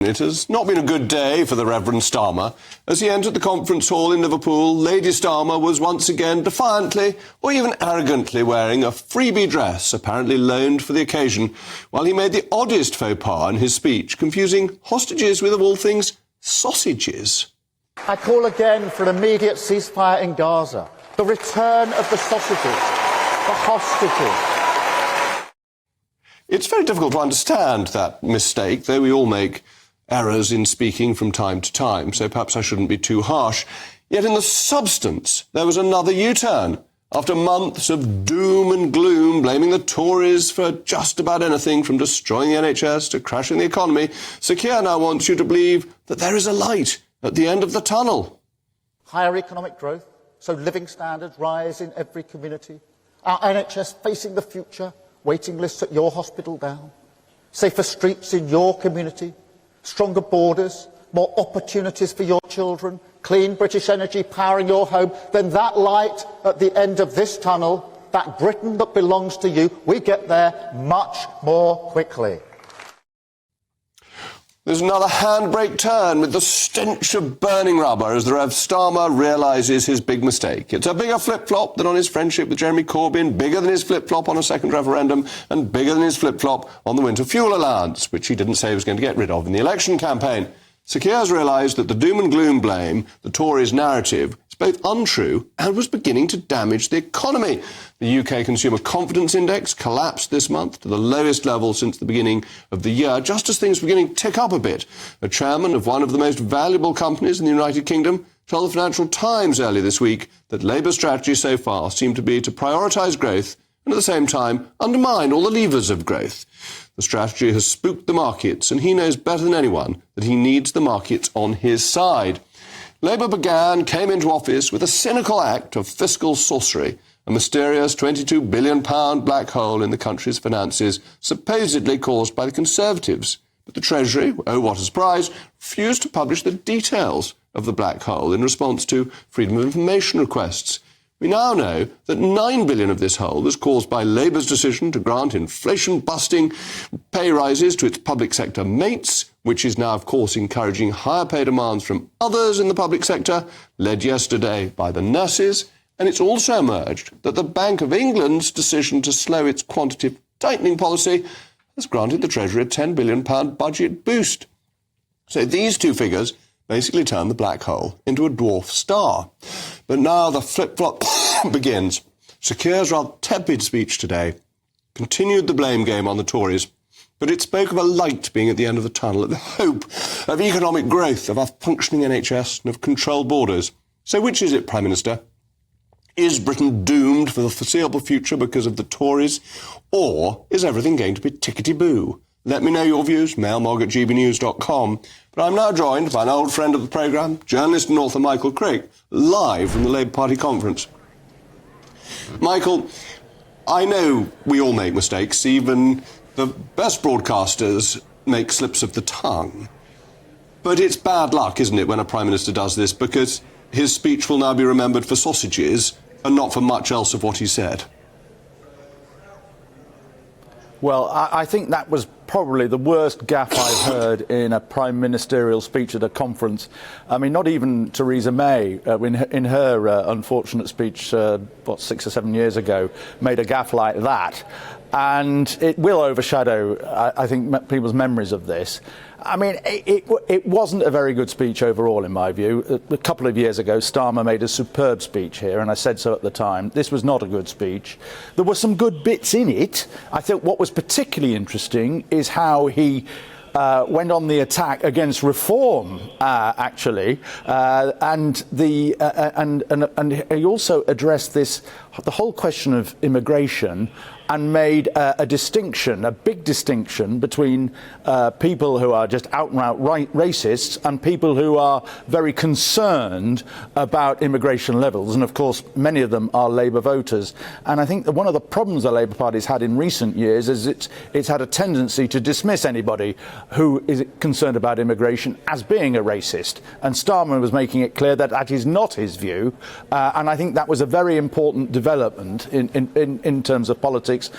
It has not been a good day for the Reverend Starmer. As he entered the conference hall in Liverpool, Lady Starmer was once again defiantly or even arrogantly wearing a freebie dress, apparently loaned for the occasion, while he made the oddest faux pas in his speech, confusing hostages with, of all things, sausages. I call again for an immediate ceasefire in Gaza, the return of the sausages, the hostages. It's very difficult to understand that mistake, though we all make errors in speaking from time to time, so perhaps I shouldn't be too harsh. Yet in the substance, there was another U-turn. After months of doom and gloom, blaming the Tories for just about anything from destroying the NHS to crashing the economy, Sir Keir now wants you to believe that there is a light at the end of the tunnel. Higher economic growth, so living standards rise in every community. Our NHS facing the future, waiting lists at your hospital down. Safer streets in your community. Stronger borders, more opportunities for your children, clean British energy powering your home, then that light at the end of this tunnel, that Britain that belongs to you, we get there much more quickly. There's another handbrake turn with the stench of burning rubber as the Rev Starmer realises his big mistake. It's a bigger flip-flop than on his friendship with Jeremy Corbyn, bigger than his flip-flop on a second referendum, and bigger than his flip-flop on the winter fuel allowance, which he didn't say he was going to get rid of in the election campaign. Sir Keir's realised that the doom and gloom blame, the Tories' narrative, is both untrue and was beginning to damage the economy. The UK Consumer Confidence Index collapsed this month to the lowest level since the beginning of the year, just as things were beginning to tick up a bit. A chairman of one of the most valuable companies in the United Kingdom told the Financial Times earlier this week that Labour's strategy so far seemed to be to prioritise growth and at the same time undermine all the levers of growth. The strategy has spooked the markets, and he knows better than anyone that he needs the markets on his side. Labour came into office with a cynical act of fiscal sorcery, a mysterious £22 billion black hole in the country's finances, supposedly caused by the Conservatives. But the Treasury, oh what a surprise, refused to publish the details of the black hole in response to freedom of information requests. We now know that £9 billion of this hole was caused by Labour's decision to grant inflation-busting pay rises to its public sector mates, which is now, of course, encouraging higher pay demands from others in the public sector, led yesterday by the nurses. And it's also emerged that the Bank of England's decision to slow its quantitative tightening policy has granted the Treasury a £10 billion budget boost. So these two figures basically turn the black hole into a dwarf star. But now the flip-flop begins. Sir Keir's rather tepid speech today continued the blame game on the Tories, but it spoke of a light being at the end of the tunnel, of the hope of economic growth, of a functioning NHS and of controlled borders. So which is it, Prime Minister? Is Britain doomed for the foreseeable future because of the Tories, or is everything going to be tickety-boo? Let me know your views, mailmog@gbnews.com. But I'm now joined by an old friend of the programme, journalist and author Michael Crick, live from the Labour Party conference. Michael, I know we all make mistakes, even the best broadcasters make slips of the tongue. But it's bad luck, isn't it, when a Prime Minister does this, because his speech will now be remembered for sausages and not for much else of what he said. Well, I think that was probably the worst gaffe I've heard in a prime ministerial speech at a conference. I mean, not even Theresa May, in her unfortunate speech, 6 or 7 years ago, made a gaffe like that. And it will overshadow, I think, people's memories of this. I mean, it wasn't a very good speech overall, in my view. A couple of years ago, Starmer made a superb speech here, and I said so at the time. This was not a good speech. There were some good bits in it. I think what was particularly interesting is how he went on the attack against reform, actually, and he also addressed the whole question of immigration, and made a distinction, a big distinction between people who are just out and out racists and people who are very concerned about immigration levels. And of course, many of them are Labour voters. And I think that one of the problems the Labour Party's had in recent years is it's had a tendency to dismiss anybody who is concerned about immigration as being a racist. And Starmer was making it clear that that is not his view. And I think that was a very important development in terms of politics economics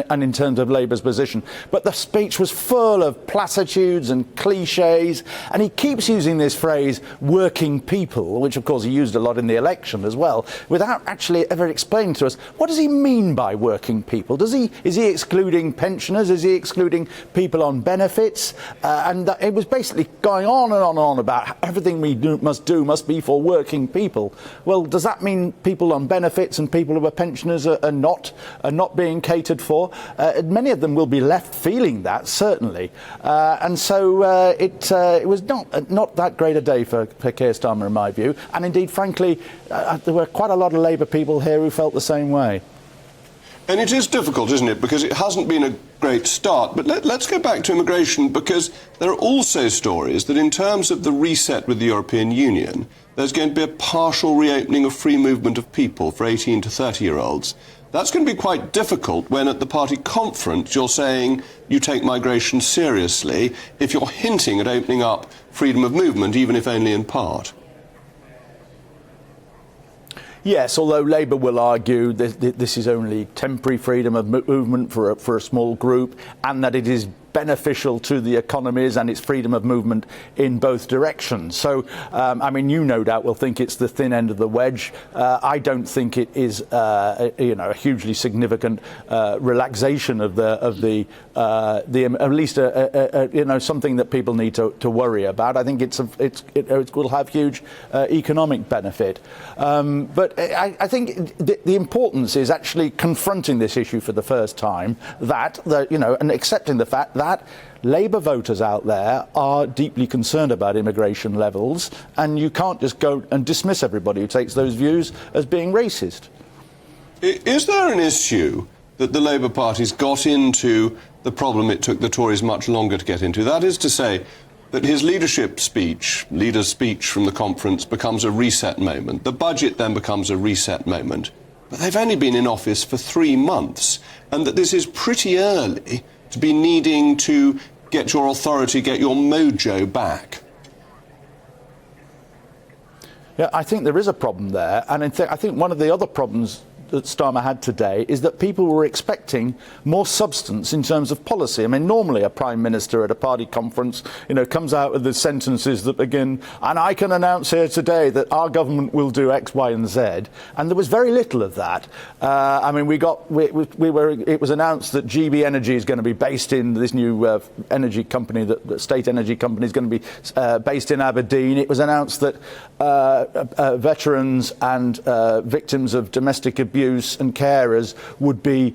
and in terms of Labour's position. But the speech was full of platitudes and cliches, and he keeps using this phrase, working people, which of course he used a lot in the election as well, without actually ever explaining to us, what does he mean by working people? Is he excluding pensioners? Is he excluding people on benefits? And it was basically going on and on and on about everything we must be for working people. Well, does that mean people on benefits and people who are pensioners are not being catered for? Many of them will be left feeling that, certainly. And so it was not that great a day for Keir Starmer, in my view. And indeed, frankly, there were quite a lot of Labour people here who felt the same way. And it is difficult, isn't it? Because it hasn't been a great start. But let's go back to immigration, because there are also stories that in terms of the reset with the European Union, there's going to be a partial reopening of free movement of people for 18 to 30-year-olds. That's going to be quite difficult when at the party conference you're saying you take migration seriously if you're hinting at opening up freedom of movement, even if only in part. Yes, although Labour will argue that this is only temporary freedom of movement for a small group, and that it is beneficial to the economies and its freedom of movement in both directions. So, I mean, you no doubt will think it's the thin end of the wedge. I don't think it is, a hugely significant relaxation of the at least something that people need to worry about. I think it will have huge economic benefit. But I think the importance is actually confronting this issue for the first time, and accepting the fact that Labour voters out there are deeply concerned about immigration levels, and you can't just go and dismiss everybody who takes those views as being racist. Is there an issue that the Labour Party's got into the problem it took the Tories much longer to get into? That is to say, that his leader's speech from the conference becomes a reset moment. The budget then becomes a reset moment. But they've only been in office for 3 months, and that this is pretty early to be needing to get your authority, get your mojo back. Yeah, I think there is a problem there, and I think one of the other problems that Starmer had today is that people were expecting more substance in terms of policy. I mean, normally a Prime Minister at a party conference, comes out with the sentences that begin, and I can announce here today that our government will do X, Y and Z, and there was very little of that. I mean, it was announced that GB Energy is going to be based in this new energy company, the state energy company is going to be based in Aberdeen. It was announced that veterans and victims of domestic abuse and carers would be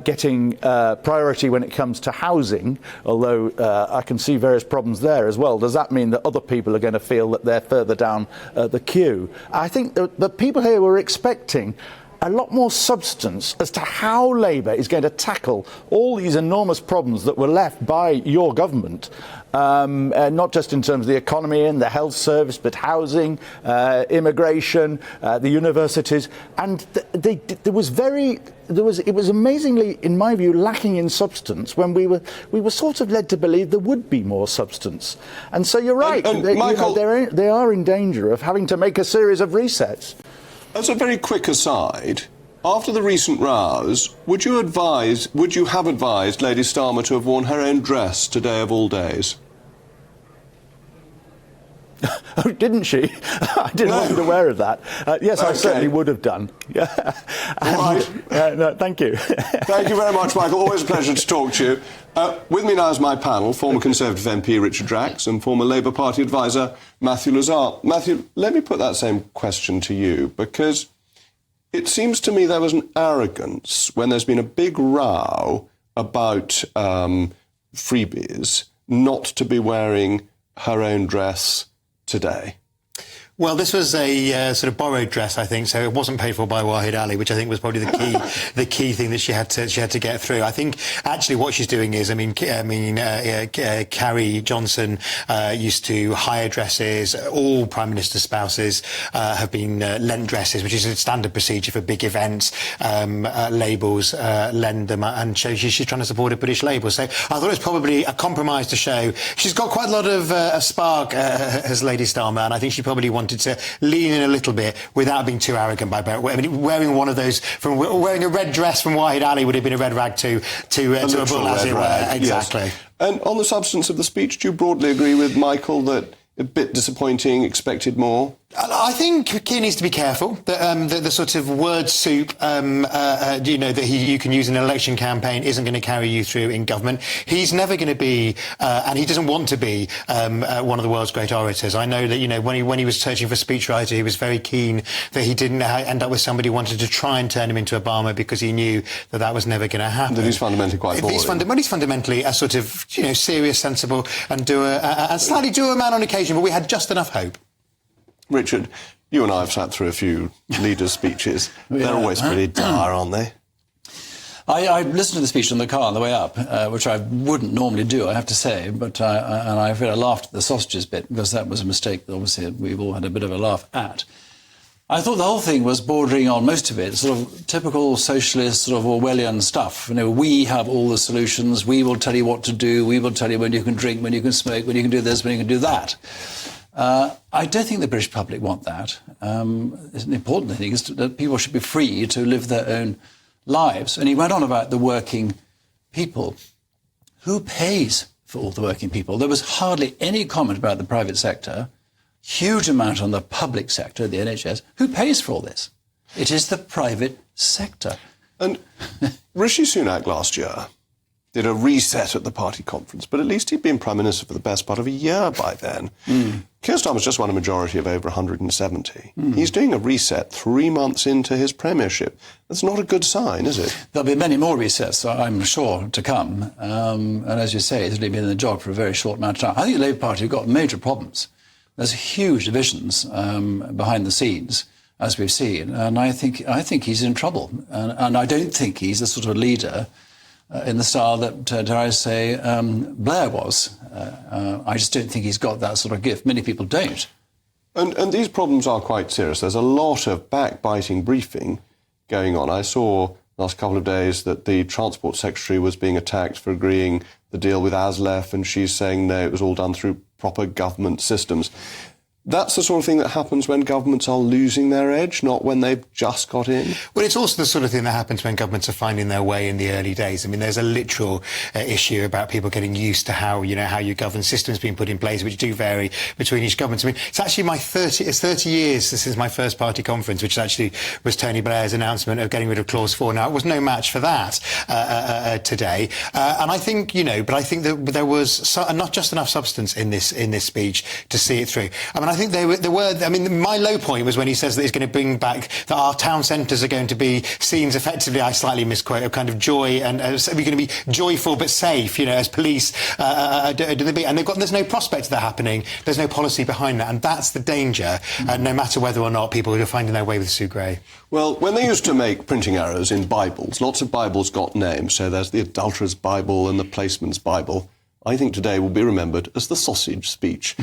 getting priority when it comes to housing, although I can see various problems there as well. Does that mean that other people are going to feel that they're further down the queue? I think the people here were expecting a lot more substance as to how Labour is going to tackle all these enormous problems that were left by your government, not just in terms of the economy and the health service, but housing, immigration, the universities. And it was amazingly, in my view, lacking in substance when we were sort of led to believe there would be more substance. And so you're right, Michael, they are in danger of having to make a series of resets. As a very quick aside, after the recent rows, would you have advised Lady Starmer to have worn her own dress today of all days? Oh, didn't she? I wasn't aware of that. Yes, okay. I certainly would have done. Right. No, thank you. Thank you very much, Michael. Always a pleasure to talk to you. With me now is my panel, former Conservative MP Richard Drax and former Labour Party advisor Matthew Lazar. Matthew, let me put that same question to you, because it seems to me there was an arrogance when there's been a big row about freebies not to be wearing her own dress today. Well, this was a sort of borrowed dress, I think, so it wasn't paid for by Wahid Ali, which I think was probably the key thing that she had to get through. I think actually what she's doing is, Carrie Johnson used to hire dresses. All Prime Minister spouses have been lent dresses, which is a standard procedure for big events. Labels lend them, and she's trying to support a British label. So I thought it was probably a compromise to show she's got quite a lot of spark as Lady Starmer, and I think she probably wanted wanted to lean in a little bit without being too arrogant by I mean, wearing one of those, wearing a red dress from Wahid Ali would have been a red rag to a bull, as it were. Exactly. Yes. And on the substance of the speech, do you broadly agree with Michael that a bit disappointing, expected more? I think Keir needs to be careful that the sort of word soup, that you can use in an election campaign isn't going to carry you through in government. He's never going to be, and he doesn't want to be, one of the world's great orators. I know that, when he was searching for a speechwriter, he was very keen that he didn't end up with somebody who wanted to try and turn him into Obama because he knew that was never going to happen. That he's fundamentally quite boring. He's fundamentally a sort of, serious, sensible, and slightly doer man on occasion, but we had just enough hope. Richard, you and I have sat through a few leaders' speeches. They're always pretty dire, aren't they? I listened to the speech in the car on the way up, which I wouldn't normally do, I have to say, but I laughed at the sausages bit, because that was a mistake that obviously we've all had a bit of a laugh at. I thought the whole thing was bordering on, most of it, sort of typical socialist, sort of Orwellian stuff. We have all the solutions, we will tell you what to do, we will tell you when you can drink, when you can smoke, when you can do this, when you can do that. I don't think the British public want that. The important thing is that people should be free to live their own lives. And he went on about the working people. Who pays for all the working people? There was hardly any comment about the private sector, huge amount on the public sector, the NHS. Who pays for all this? It is the private sector. And Rishi Sunak last year did a reset at the party conference, but at least he'd been Prime Minister for the best part of a year by then. Keir Starmer's just won a majority of over 170. He's doing a reset 3 months into his premiership. That's not a good sign, is it? There'll be many more resets, I'm sure, to come. And as you say, he's only been in the job for a very short amount of time. I think the Labour Party have got major problems. There's huge divisions behind the scenes, as we've seen, and I think he's in trouble. And I don't think he's the sort of leader in the style that, dare I say, Blair was. I just don't think he's got that sort of gift. Many people don't. And these problems are quite serious. There's a lot of backbiting briefing going on. I saw last couple of days that the Transport Secretary was being attacked for agreeing the deal with ASLEF, and she's saying, no, it was all done through proper government systems. That's the sort of thing that happens when governments are losing their edge, not when they've just got in. Well, it's also the sort of thing that happens when governments are finding their way in the early days. I mean, there's a literal issue about people getting used to how you govern, systems being put in place, which do vary between each government. I mean, it's actually it's 30 years since my first party conference, which actually was Tony Blair's announcement of getting rid of Clause 4. Now, it was no match for that today. And I think, but I think that there was not just enough substance in this speech to see it through. I mean, I think my low point was when he says that he's going to bring back, that our town centres are going to be scenes, effectively, I slightly misquote, of kind of joy, and we're going to be joyful but safe, as police and there's no prospect of that happening. There's no policy behind that, and that's the danger, no matter whether or not people are finding their way with Sue Gray. Well, when they used to make printing errors in Bibles, lots of Bibles got names. So there's the Adulterer's Bible and the Placeman's Bible. I think today will be remembered as the sausage speech.